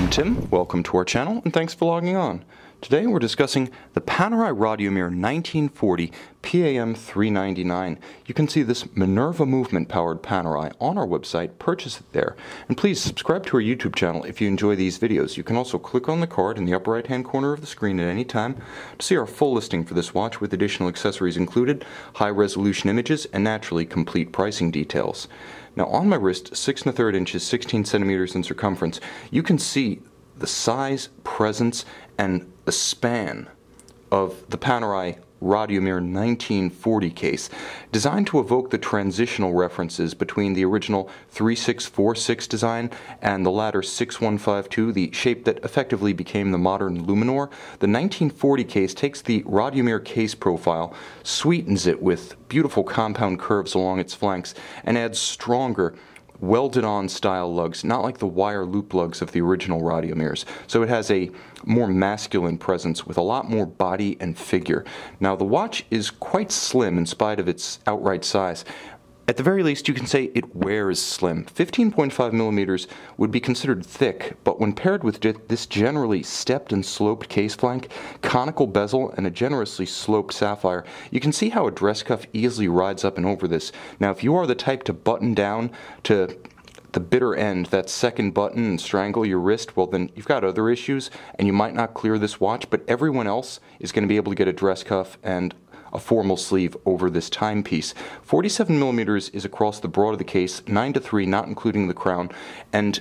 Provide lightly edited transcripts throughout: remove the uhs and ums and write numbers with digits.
I'm Tim, welcome to our channel, and thanks for logging on. Today we're discussing the Panerai Radiomir 1940 PAM 399. You can see this Minerva movement-powered Panerai on our website, purchase it there, and please subscribe to our YouTube channel if you enjoy these videos. You can also click on the card in the upper right-hand corner of the screen at any time to see our full listing for this watch with additional accessories included, high-resolution images, and naturally complete pricing details. Now on my wrist, 6 1/3 inches, 16 centimeters in circumference, you can see the size, presence, and the span of the Panerai Radiomir 1940 case, designed to evoke the transitional references between the original 3646 design and the latter 6152, the shape that effectively became the modern Luminor. The 1940 case takes the Radiomir case profile, sweetens it with beautiful compound curves along its flanks, and adds stronger welded-on style lugs, not like the wire loop lugs of the original Radiomirs. So it has a more masculine presence with a lot more body and figure. Now the watch is quite slim in spite of its outright size. At the very least, you can say it wears slim. 15.5 millimeters would be considered thick, but when paired with this generally stepped and sloped case flank, conical bezel, and a generously sloped sapphire, you can see how a dress cuff easily rides up and over this. Now, if you are the type to button down to the bitter end, that second button, and strangle your wrist, well then you've got other issues, and you might not clear this watch, but everyone else is going to be able to get a dress cuff and a formal sleeve over this timepiece. 47 millimeters is across the broad of the case, 9:3 not including the crown, and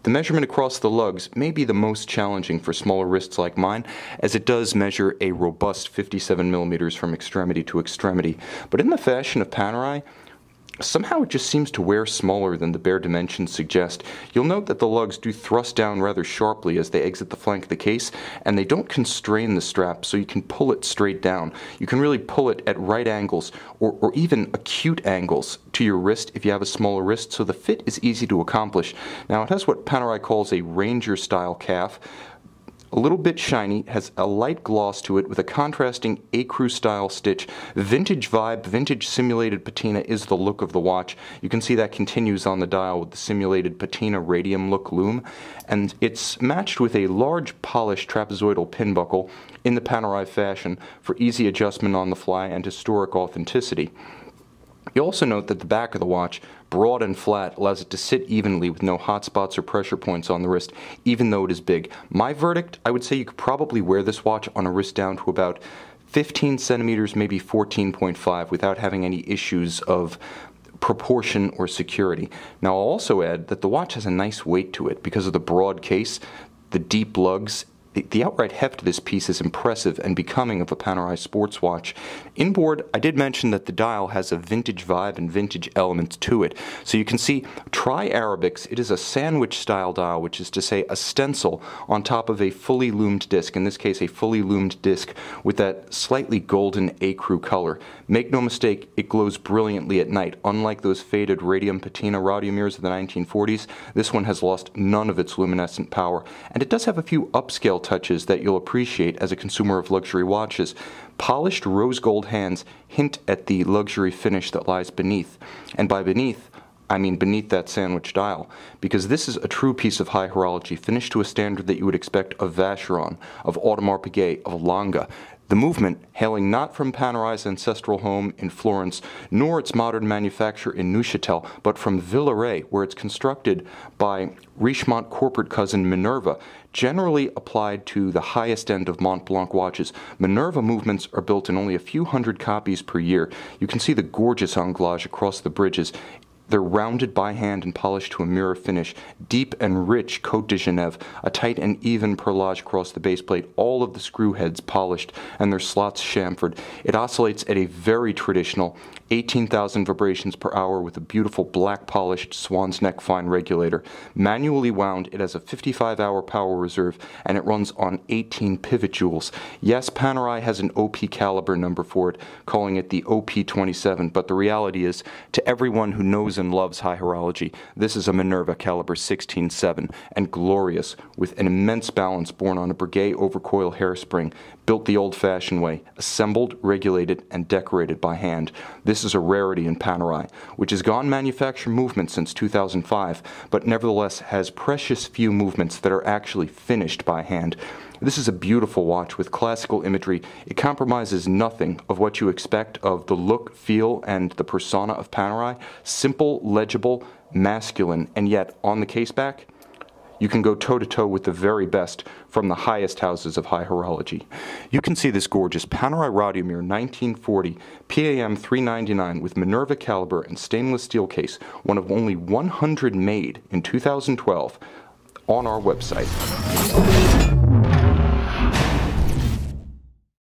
the measurement across the lugs may be the most challenging for smaller wrists like mine, as it does measure a robust 57 millimeters from extremity to extremity. But in the fashion of Panerai, somehow it just seems to wear smaller than the bare dimensions suggest. You'll note that the lugs do thrust down rather sharply as they exit the flank of the case, and they don't constrain the strap, so you can pull it straight down. You can really pull it at right angles, or even acute angles to your wrist if you have a smaller wrist, so the fit is easy to accomplish. Now it has what Panerai calls a Ranger-style calf, a little bit shiny, has a light gloss to it with a contrasting ecru style stitch. Vintage vibe, vintage simulated patina is the look of the watch. You can see that continues on the dial with the simulated patina radium look lume, and it's matched with a large polished trapezoidal pin buckle in the Panerai fashion for easy adjustment on the fly and historic authenticity. You'll also note that the back of the watch, broad and flat, allows it to sit evenly with no hot spots or pressure points on the wrist, even though it is big. My verdict, I would say you could probably wear this watch on a wrist down to about 15 centimeters, maybe 14.5, without having any issues of proportion or security. Now I'll also add that the watch has a nice weight to it because of the broad case, the deep lugs. The outright heft of this piece is impressive and becoming of a Panerai sports watch. Inboard, I did mention that the dial has a vintage vibe and vintage elements to it. So you can see tri-Arabics. It is a sandwich style dial, which is to say a stencil on top of a fully loomed disc, in this case a fully loomed disc with that slightly golden ecru color. Make no mistake, it glows brilliantly at night. Unlike those faded radium patina Radiomirs of the 1940s, this one has lost none of its luminescent power, and it does have a few upscale touches that you'll appreciate as a consumer of luxury watches. Polished rose gold hands hint at the luxury finish that lies beneath, and by beneath, I mean beneath that sandwich dial, because this is a true piece of high horology, finished to a standard that you would expect of Vacheron, of Audemars Piguet, of Lange. The movement, hailing not from Panerai's ancestral home in Florence, nor its modern manufacture in Neuchâtel, but from Villeret, where it's constructed by Richemont corporate cousin Minerva, generally applied to the highest end of Mont Blanc watches. Minerva movements are built in only a few hundred copies per year. You can see the gorgeous anglage across the bridges. They're rounded by hand and polished to a mirror finish. Deep and rich Côte de Genève, a tight and even perlage across the base plate, all of the screw heads polished and their slots chamfered. It oscillates at a very traditional 18,000 vibrations per hour with a beautiful black polished swan's neck fine regulator. Manually wound, it has a 55-hour power reserve and it runs on 18 pivot jewels. Yes, Panerai has an OP caliber number for it, calling it the OP27, but the reality is, to everyone who knows knows and loves high horology, this is a Minerva caliber 16.7 and glorious, with an immense balance borne on a Breguet overcoil hairspring, built the old-fashioned way, assembled, regulated, and decorated by hand. This is a rarity in Panerai, which has gone manufacture movement since 2005, but nevertheless has precious few movements that are actually finished by hand. This is a beautiful watch with classical imagery. It compromises nothing of what you expect of the look, feel, and the persona of Panerai. Simple, legible, masculine, and yet on the caseback, you can go toe-to-toe with the very best from the highest houses of high horology. You can see this gorgeous Panerai Radiomir 1940 PAM 399 with Minerva caliber and stainless steel case, one of only 100 made in 2012, on our website.